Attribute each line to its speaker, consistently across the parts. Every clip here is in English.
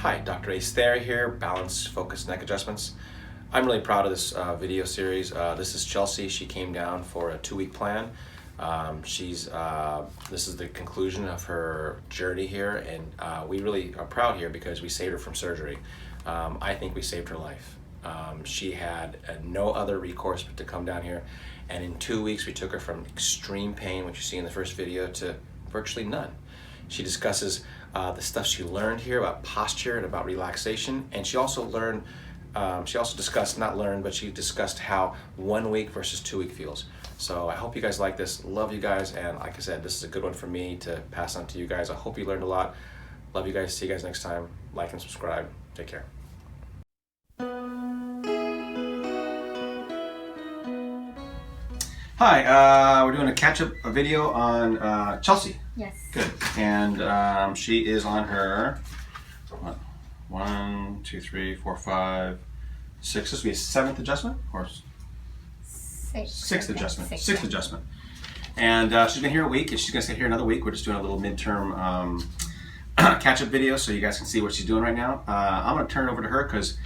Speaker 1: Hi, Dr. Ace Thayer here, Balance Focus Neck Adjustments. I'm really proud of this video series. This is Chelsea. She came down for a 2-week plan. This is the conclusion of her journey here, and we really are proud here because we saved her from surgery. I think we saved her life. She had no other recourse but to come down here, and in 2 weeks we took her from extreme pain, which you see in the first video, to virtually none. She discusses the stuff she learned here about posture and about relaxation, and she also learned, she discussed how 1 week versus 2 week feels. So I hope you guys like this. Love you guys, and like I said, this is a good one for me to pass on to you guys. I hope you learned a lot. Love you guys. See you guys next time. Like and subscribe. Take care. Hi, we're doing a catch-up video on Chelsea.
Speaker 2: Yes.
Speaker 1: Good. And she is on her, what, 1, 2, 3, 4, 5, 6. This will be a 7th adjustment? Or sixth adjustment. Sixth adjustment. And she's been here a week, and she's going to stay here another week. We're just doing a little midterm catch-up video so you guys can see what she's doing right now. I'm going to turn it over to her because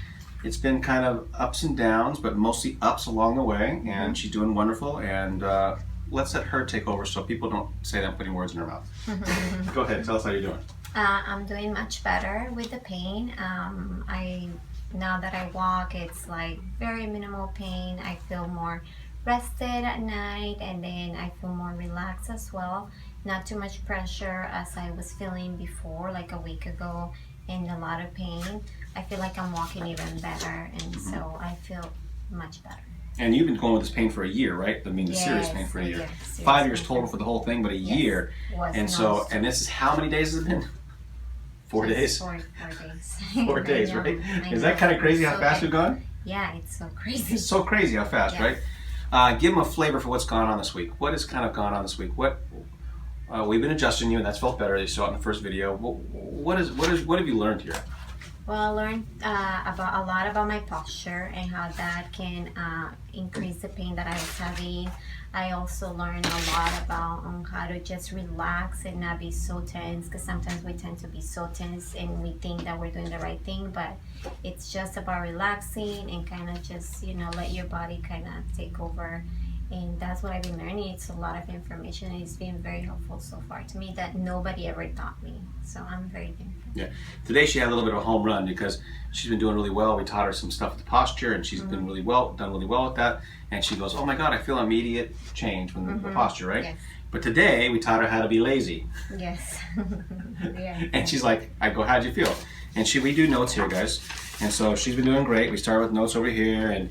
Speaker 1: it's been kind of ups and downs, but mostly ups along the way, and she's doing wonderful. And let's let her take over so people don't say that I'm putting words in her mouth. Go ahead, tell us how you're doing.
Speaker 2: I'm doing much better with the pain. Now that I walk, it's like very minimal pain. I feel more rested at night, and then I feel more relaxed as well. Not too much pressure as I was feeling before, like a week ago, and a lot of pain. I feel like I'm walking even better, and so I feel much better.
Speaker 1: And you've been going with this pain for a year, right? I mean, the serious pain for a year. 5 years total for the whole thing, but a year. And so, and this is how many days has it been? 4 days?
Speaker 2: 4 days.
Speaker 1: 4 days, right? Is that kind of crazy how fast we've gone?
Speaker 2: Yeah, it's so crazy.
Speaker 1: It's so crazy how fast, right? Give them a flavor for what's gone on this week. What has kind of gone on this week? We've been adjusting you, and that's felt better. You saw it in the first video. What have you learned here?
Speaker 2: Well, I learned a lot about my posture and how that can increase the pain that I was having. I also learned a lot about how to just relax and not be so tense, because sometimes we tend to be so tense and we think that we're doing the right thing, but it's just about relaxing and kind of just, let your body kind of take over. And that's what I've been learning. It's a lot of information, and it's been very helpful so far to me that nobody ever taught me. So I'm very thankful. Yeah.
Speaker 1: Today she had a little bit of a home run because she's been doing really well. We taught her some stuff with the posture, and she's been done really well with that. And she goes, "Oh my God, I feel immediate change from the posture, right?"
Speaker 2: Yes.
Speaker 1: But today we taught her how to be lazy.
Speaker 2: Yes.
Speaker 1: Yeah. And she's like, I go, "How'd you feel?" And we do notes here, guys. And so she's been doing great. We started with notes over here, and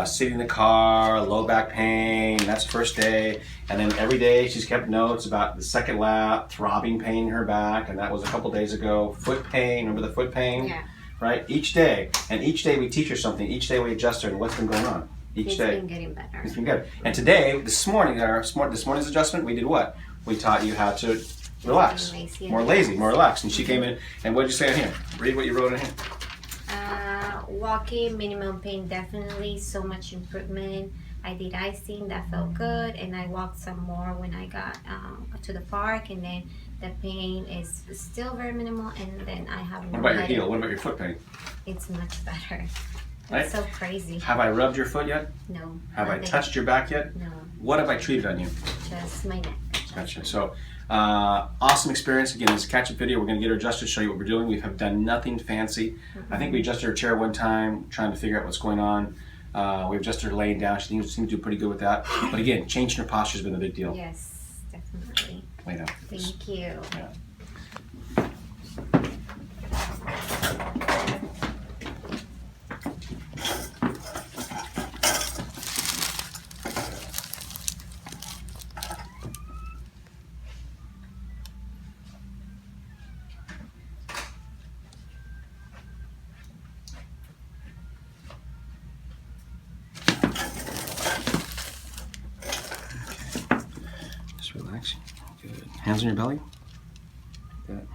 Speaker 1: sitting in the car, low back pain, that's the first day. And then every day she's kept notes about the second lap, throbbing pain in her back, and that was a couple days ago. Foot pain, remember the foot pain?
Speaker 2: Yeah.
Speaker 1: Right? Each day. And each day we teach her something. Each day we adjust her, and what's been going on? Each day.
Speaker 2: It's been getting better.
Speaker 1: It's been good. And today, this morning's adjustment, we did what? We taught you how to relax. More lazy, more relaxed. And she came in, and what did you say in here? Read what you wrote in here.
Speaker 2: Walking, minimum pain, definitely so much improvement. I did icing, that felt good, and I walked some more when I got to the park, and then the pain is still very minimal, and then I have
Speaker 1: What about your heel? What about your foot pain?
Speaker 2: It's much better.
Speaker 1: Right?
Speaker 2: It's so crazy.
Speaker 1: Have I rubbed your foot yet?
Speaker 2: No.
Speaker 1: Have I touched your back yet?
Speaker 2: No.
Speaker 1: What have I treated on you?
Speaker 2: Just my neck.
Speaker 1: Gotcha. So, awesome experience. Again, this catch-up video. We're going to get her adjusted, show you what we're doing. We have done nothing fancy. I think we adjusted her chair one time, trying to figure out what's going on. We adjusted her laying down. She seems to do pretty good with that. But again, changing her posture has been a big deal.
Speaker 2: Yes, definitely.
Speaker 1: Lay down.
Speaker 2: Thank you.
Speaker 1: Yeah. Relaxing. Good. Hands on your belly. Like that.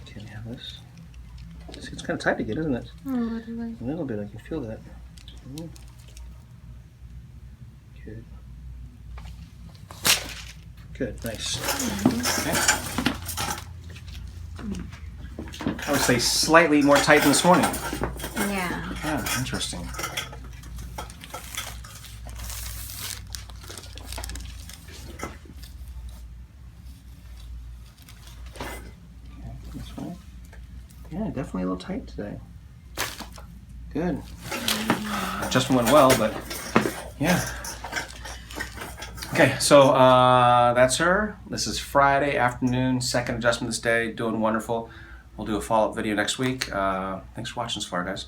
Speaker 1: Can you have this? It's kind of tight to get, isn't it?
Speaker 2: A
Speaker 1: little bit. I can feel that. Good. Good, nice. Okay. I would say slightly more tight than this morning.
Speaker 2: Yeah.
Speaker 1: Yeah, interesting. Okay, this way. Yeah, definitely a little tight today. Good. Adjustment went well, but yeah. Okay, so that's her. This is Friday afternoon, second adjustment this day. Doing wonderful. We'll do a follow-up video next week. Thanks for watching so far, guys.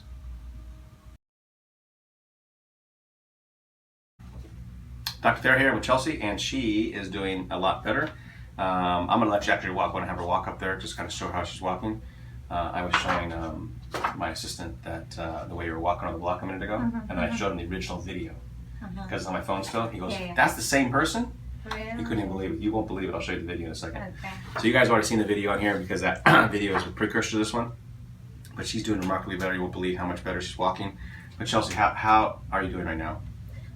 Speaker 1: Dr. Thayer here with Chelsea, and she is doing a lot better. I'm going to let you actually walk when I have her walk up there, just kind of show her how she's walking. I was showing my assistant that the way you were walking on the block a minute ago, and I showed him the original video. Because it's on my phone still. He goes, that's the same person?
Speaker 2: Really?
Speaker 1: You couldn't even believe it. You won't believe it. I'll show you the video in a second.
Speaker 2: Okay.
Speaker 1: So you guys already seen the video on here because that video is a precursor to this one. But she's doing remarkably better. You won't believe how much better she's walking. But Chelsea, how are you doing right now?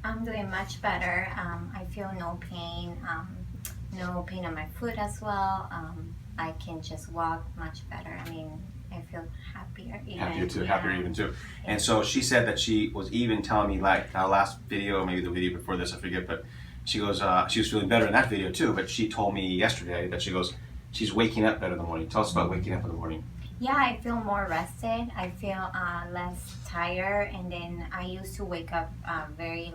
Speaker 2: I'm doing much better. I feel no pain. No pain on my foot as well. I can just walk much better. I mean, I feel happier even.
Speaker 1: Happier too, happier even too. And so she said that she was even telling me, like our last video, maybe the video before this, I forget, but she goes, she was feeling better in that video too, but she told me yesterday that she goes, she's waking up better in the morning. Tell us about waking up in the morning.
Speaker 2: Yeah, I feel more rested. I feel less tired, and then I used to wake up very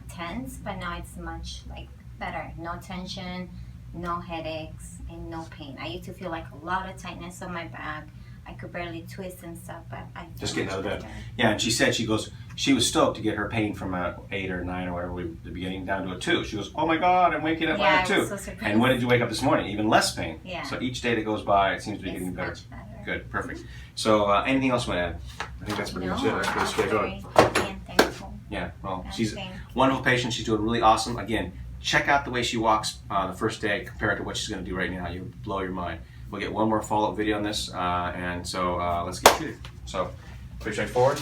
Speaker 2: tense, but now it's much better. No tension, no headaches, and no pain. I used to feel like a lot of tightness on my back. I could barely twist and stuff, but I
Speaker 1: just getting out of bed. Yeah, and she said she was stoked to get her pain from a 8 or 9 or whatever the beginning down to a 2. She goes, oh my God, I'm waking up by a 2.
Speaker 2: So surprised.
Speaker 1: And when did you wake up this morning? Even less pain.
Speaker 2: Yeah.
Speaker 1: So each day that goes by, it seems to be getting better.
Speaker 2: Much better.
Speaker 1: Good, perfect. So anything else you want to add? I think that's pretty much it. That's pretty straightforward.
Speaker 2: I'm thankful.
Speaker 1: Yeah, well, she's a wonderful patient. She's doing really awesome. Again, check out the way she walks the first day compared to what she's going to do right now. You'll blow your mind. We'll get one more follow-up video on this, and so let's get treated. So, pretty straightforward.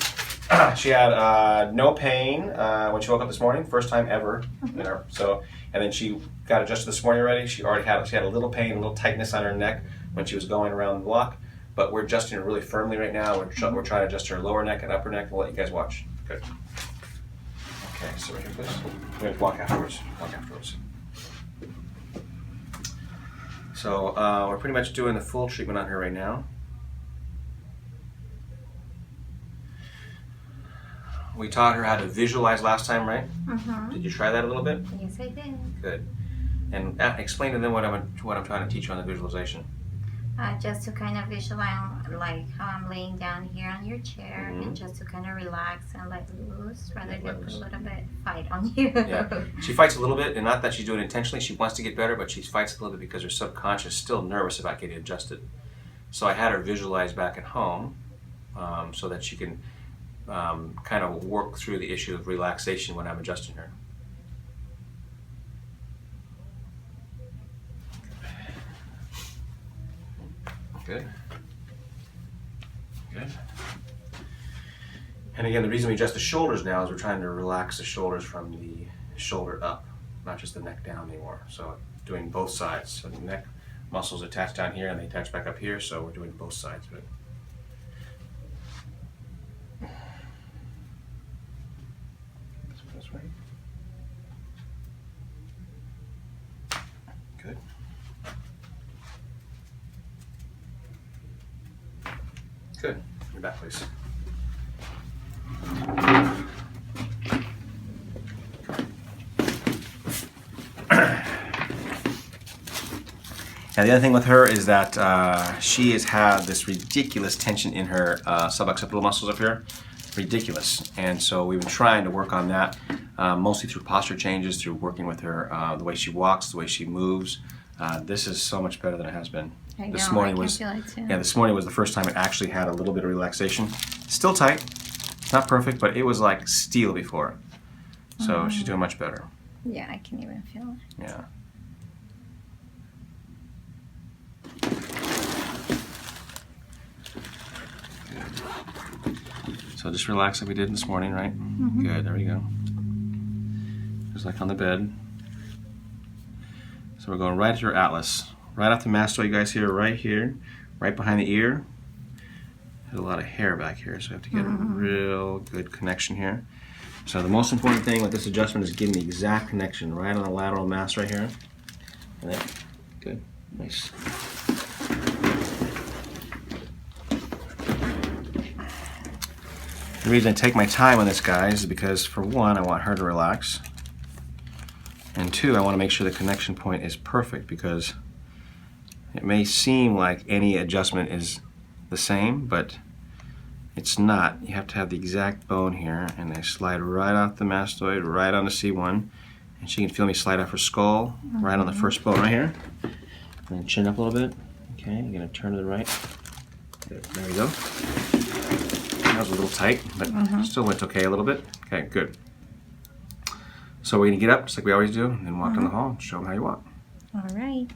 Speaker 1: She had no pain when she woke up this morning, first time ever. You know, so, and then she got adjusted this morning already. She had a little pain, a little tightness on her neck when she was going around the block, but we're adjusting her really firmly right now. We're trying to adjust her lower neck and upper neck. We'll let you guys watch. Good. Okay, so right here, please. We're going to walk afterwards. Walk afterwards. So we're pretty much doing the full treatment on her right now. We taught her how to visualize last time, right? Did you try that a little bit?
Speaker 2: Yes, I did.
Speaker 1: Good. And explain to them what I'm trying to teach you on the visualization.
Speaker 2: Just to kind of visualize how I'm laying down here on your chair, and just to kind of relax and let loose rather than put a little bit fight on you.
Speaker 1: Yeah, she fights a little bit, and not that she's doing it intentionally. She wants to get better, but she fights a little bit because her subconscious is still nervous about getting adjusted. So I had her visualize back at home so that she can kind of work through the issue of relaxation when I'm adjusting her. Good. Good. And again, the reason we adjust the shoulders now is we're trying to relax the shoulders from the shoulder up, not just the neck down anymore. So doing both sides. So the neck muscles attach down here and they attach back up here, so we're doing both sides of it. This way. Good. Good. Your back, please. Now the other thing with her is that she has had this ridiculous tension in her suboccipital muscles up here. Ridiculous. And so we've been trying to work on that, mostly through posture changes, through working with her, the way she walks, the way she moves. This is so much better than it has been.
Speaker 2: I know,
Speaker 1: this morning
Speaker 2: I can
Speaker 1: was
Speaker 2: feel it too.
Speaker 1: Yeah, this morning was the first time it actually had a little bit of relaxation. Still tight, not perfect, but it was like steel before. So she's doing much better.
Speaker 2: Yeah, I can even feel it.
Speaker 1: Yeah. Good. So just relax like we did this morning, right? Good, there we go. Just like on the bed. So we're going right to your atlas. Right off the mastoid, you guys here, right behind the ear. There's a lot of hair back here, so we have to get a real good connection here. So the most important thing with this adjustment is getting the exact connection right on the lateral mass right here. And then, good, nice. The reason I take my time on this, guys, is because for one, I want her to relax. And two, I want to make sure the connection point is perfect, because it may seem like any adjustment is the same, but it's not. You have to have the exact bone here, and I slide right off the mastoid, right on the C1, and she can feel me slide off her skull, right on the first bone right here. And then chin up a little bit. Okay, you're gonna turn to the right. Good. There we go. That was a little tight, but still went okay a little bit. Okay, good. So we're gonna get up, just like we always do, and then walk down the hall and show them how you walk.
Speaker 2: All right.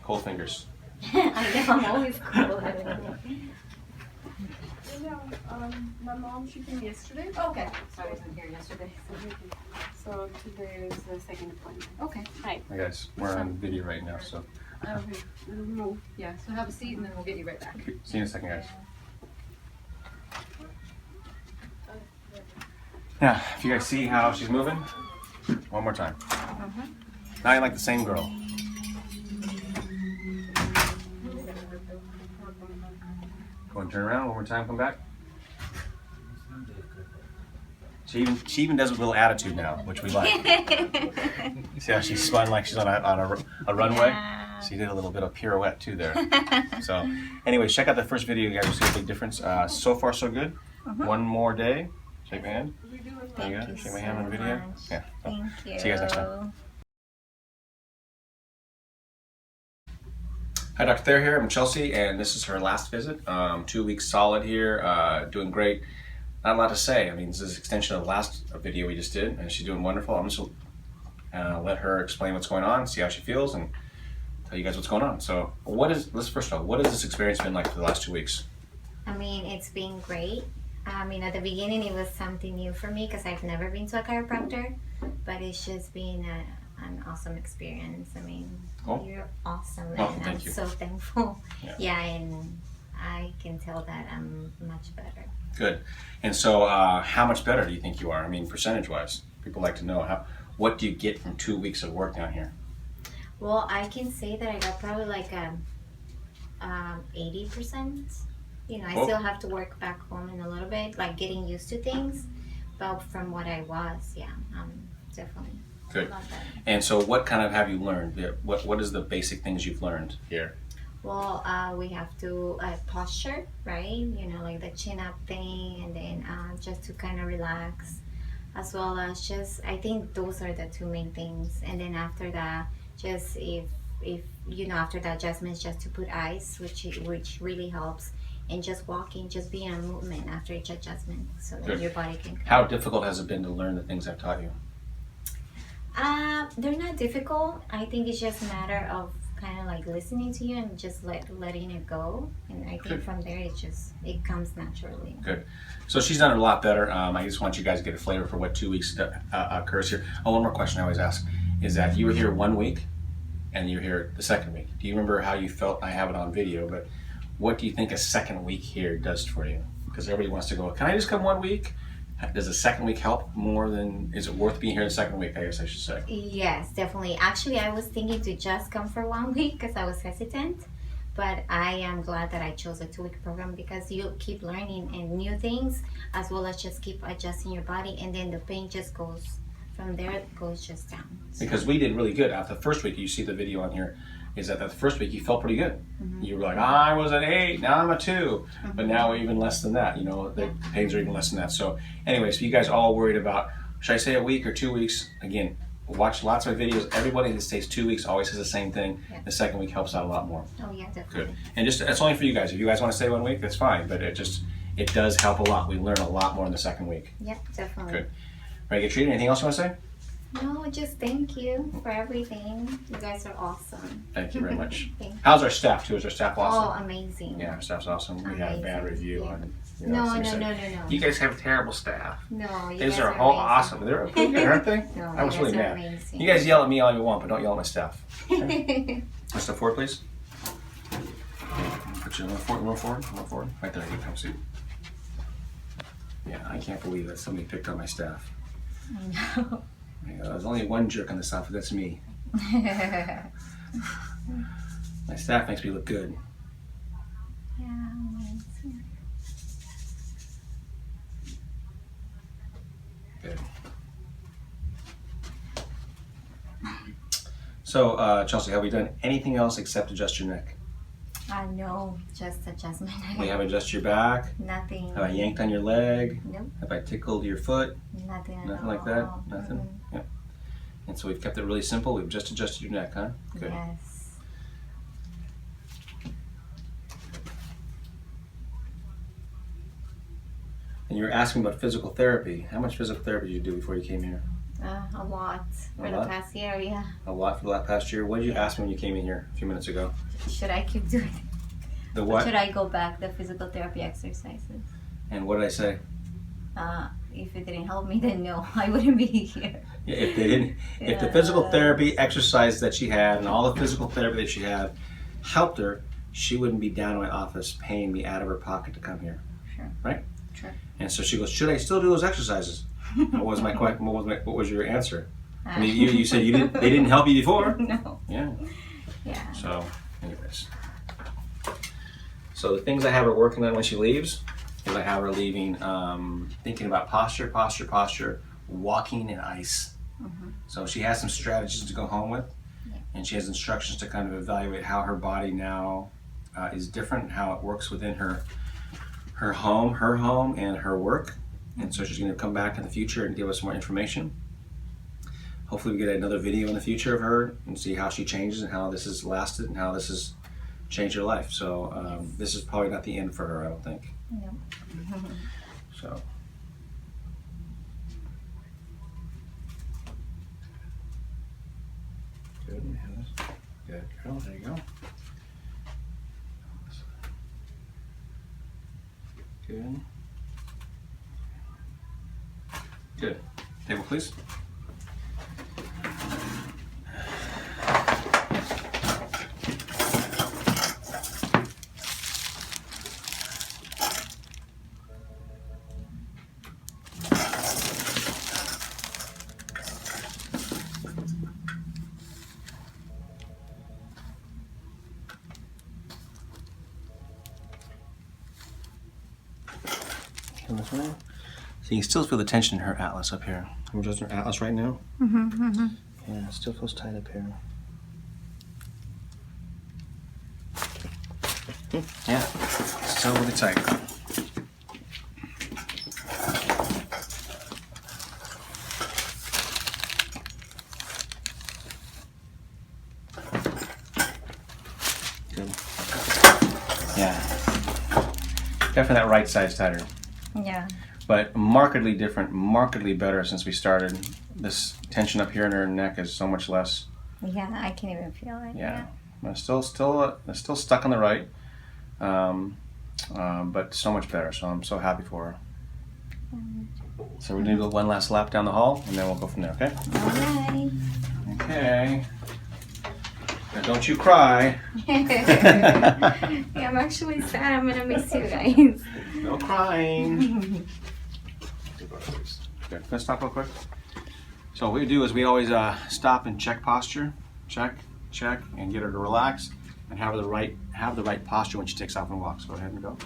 Speaker 1: Cold fingers.
Speaker 2: I know, I'm always cold.
Speaker 3: My mom, she came yesterday.
Speaker 4: Okay, so I wasn't here yesterday.
Speaker 3: So today is the second appointment.
Speaker 4: Okay, hi.
Speaker 1: Hi guys, we're on video right now, so
Speaker 3: Move.
Speaker 4: Yeah, so have a seat and then we'll get you right back.
Speaker 1: see you in a second, guys. Now, if you guys see how she's moving, one more time. Now you're like the same girl. Go and turn around one more time, come back. She even does a little attitude now, which we like. See how she spun like she's on a runway?
Speaker 2: Yeah.
Speaker 1: She did a little bit of pirouette too there. So anyways, check out the first video, you guys will see a big difference. So far so good. One more day. Shake my hand. There you go. Shake my hand on the video. Yeah.
Speaker 2: Thank you.
Speaker 1: See you guys next time. Hi, Dr. Thayer here. I'm Chelsea, and this is her last visit. 2 weeks solid here, doing great. Not a lot to say. I mean, this is an extension of the last video we just did, and she's doing wonderful. I'm just let her explain what's going on, see how she feels, and tell you guys what's going on. So, first of all, what has this experience been like for the last 2 weeks?
Speaker 2: I mean, it's been great. I mean, at the beginning, it was something new for me because I've never been to a chiropractor, but it's just been an awesome experience. I mean,
Speaker 1: Cool.
Speaker 2: You're awesome,
Speaker 1: Oh,
Speaker 2: and I'm
Speaker 1: thank you.
Speaker 2: so thankful.
Speaker 1: Yeah.
Speaker 2: And I can tell that I'm much better.
Speaker 1: Good. And so, how much better do you think you are? I mean, percentage-wise, people like to know what do you get from 2 weeks of work down here?
Speaker 2: Well, I can say that I got probably like 80%. You know, I
Speaker 1: Cool.
Speaker 2: still have to work back home in a little bit, like getting used to things. But from what I was, yeah, definitely
Speaker 1: Good.
Speaker 2: a lot better.
Speaker 1: And so, what kind of have you learned? What is the basic things you've learned here?
Speaker 2: Well, we have to posture, right? You know, like the chin up thing, and then just to kind of relax, as well as just, I think those are the two main things. And then after that, just if you know, after the adjustments, just to put ice, which really helps, and just walking, just being in movement after each adjustment, so that
Speaker 1: Good.
Speaker 2: your body can.
Speaker 1: How difficult has it been to learn the things I've taught you?
Speaker 2: They're not difficult. I think it's just a matter of kind of like listening to you and just letting it go. And I think
Speaker 1: Good.
Speaker 2: from there it comes naturally.
Speaker 1: Good. So she's done a lot better. I just want you guys to get a flavor for what 2 weeks occurs here. Oh, one more question I always ask is that you were here 1 week and you're here the second week. Do you remember how you felt? I have it on video, but what do you think a second week here does for you? Because everybody wants to go, can I just come 1 week? Does the second week help more than, is it worth being here the second week, I guess I should say?
Speaker 2: Yes, definitely. Actually, I was thinking to just come for 1 week because I was hesitant. But I am glad that I chose a 2-week program because you keep learning and new things, as well as just keep adjusting your body, and then the pain just goes from there, it goes just down. So,
Speaker 1: Because we did really good. After the first week, you see the video on here, is that the first week you felt pretty good. You were like, I was an 8, now I'm a 2. But now even less than that, you know, the pains are even less than that. So anyways, if you guys all worried about, should I say a week or 2 weeks? Again, watch lots of videos. Everybody that stays 2 weeks always says the same thing.
Speaker 2: Yeah.
Speaker 1: The second week helps out a lot more.
Speaker 2: oh yeah, definitely.
Speaker 1: Good. And just, that's only for you guys. If you guys want to stay 1 week, that's fine. But it does help a lot. We learn a lot more in the second week.
Speaker 2: Yep, definitely.
Speaker 1: Good. Ready to get treated? Anything else you want to say?
Speaker 2: No, just thank you for everything. You guys are awesome.
Speaker 1: Thank you very much.
Speaker 2: Thank you.
Speaker 1: How's our staff too? Is our staff awesome?
Speaker 2: Oh, amazing.
Speaker 1: Yeah, our staff's awesome. We had a bad
Speaker 2: Amazing.
Speaker 1: review
Speaker 2: Yeah.
Speaker 1: on You know,
Speaker 2: No,
Speaker 1: so
Speaker 2: no,
Speaker 1: you
Speaker 2: no,
Speaker 1: say,
Speaker 2: no, no.
Speaker 1: You guys have terrible staff.
Speaker 2: No, you
Speaker 1: These
Speaker 2: guys
Speaker 1: are all
Speaker 2: amazing.
Speaker 1: awesome. They're okay, aren't they?
Speaker 2: No,
Speaker 1: I was
Speaker 2: you
Speaker 1: really
Speaker 2: guys are
Speaker 1: mad.
Speaker 2: amazing.
Speaker 1: You guys yell at me all you want, but don't yell at my staff. Okay? Step forward, please. Put your roll forward. Right there, you come see. Yeah, I can't believe that somebody picked on my staff.
Speaker 2: No.
Speaker 1: There's only one jerk on this outfit, that's me. My staff makes me look good.
Speaker 2: Yeah, amazing.
Speaker 1: Good. So, Chelsea, have we done anything else except adjust your neck?
Speaker 2: No, just adjustment.
Speaker 1: We haven't adjusted your back?
Speaker 2: Nothing.
Speaker 1: Have I yanked on your leg?
Speaker 2: Nope.
Speaker 1: Have I tickled your foot?
Speaker 2: Nothing at
Speaker 1: Nothing like
Speaker 2: all.
Speaker 1: that? Nothing?
Speaker 2: Mm-mm.
Speaker 1: Yep. And so we've kept it really simple. We've just adjusted your neck, huh? Good.
Speaker 2: Yes.
Speaker 1: And you were asking about physical therapy. How much physical therapy did you do before you came here?
Speaker 2: A lot for
Speaker 1: A
Speaker 2: the
Speaker 1: lot?
Speaker 2: past year, yeah.
Speaker 1: A lot for the last past year. What did you ask me when you came in here a few minutes ago?
Speaker 2: Should I keep doing it?
Speaker 1: The
Speaker 2: Or
Speaker 1: what?
Speaker 2: should I go back the physical therapy exercises?
Speaker 1: And what did I say?
Speaker 2: If it didn't help me, then no, I wouldn't be here.
Speaker 1: Yeah, if they didn't, if the physical therapy exercise that she had and all the physical therapy that she had helped her, she wouldn't be down in my office paying me out of her pocket to come here.
Speaker 2: Sure.
Speaker 1: Right?
Speaker 2: Sure.
Speaker 1: And so she goes, should I still do those exercises? What was my question? What was your answer? I mean, you said you didn't. They didn't help you before.
Speaker 2: No.
Speaker 1: Yeah.
Speaker 2: Yeah.
Speaker 1: So, anyways. So the things I have her working on when she leaves is I have her leaving, thinking about posture, walking in ice.
Speaker 2: Mhm.
Speaker 1: So she has some strategies to go home with, and she has instructions to kind of evaluate how her body now is different, how it works within her home and her work. And so she's going to come back in the future and give us more information. Hopefully we get another video in the future of her and see how she changes and how this has lasted and how this has changed her life. So this is probably not the end for her, I don't think.
Speaker 2: No.
Speaker 1: So. Good, good girl, there you go. Good. Good. Table, please. Come this way. So you can still feel the tension in her atlas up here. I'm adjusting her atlas right now. Yeah, it still feels tight up here. Yeah, still really tight. Good. Yeah. Definitely that right side's tighter.
Speaker 2: Yeah.
Speaker 1: But markedly different, markedly better since we started. This tension up here in her neck is so much less.
Speaker 2: Yeah, I can't even feel it.
Speaker 1: Yeah. But it's still stuck on the right, but so much better. So I'm so happy for her. So we're gonna do one last lap down the hall, and then we'll go from there. Okay?
Speaker 2: Alright.
Speaker 1: Okay. Now don't you cry.
Speaker 2: Yeah, I'm actually sad. I'm gonna miss you guys.
Speaker 1: No crying. Good. Let's stop real quick. So what we do is we always stop and check posture, check, and get her to relax and have the right posture when she takes off and walks. Go ahead and go.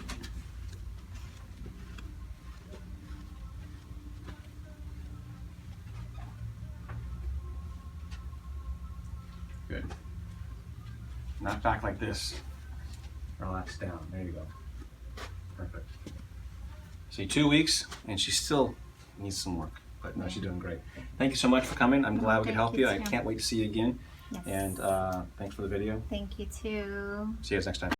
Speaker 1: Good. Not back like this. Relax down. There you go. Perfect. See, 2 weeks, and she still needs some work, but no, she's doing great. Thank you so much for coming. I'm glad we could help you. I can't wait to see you again.
Speaker 2: Yes.
Speaker 1: And thanks for the video.
Speaker 2: Thank you too.
Speaker 1: See you guys next time.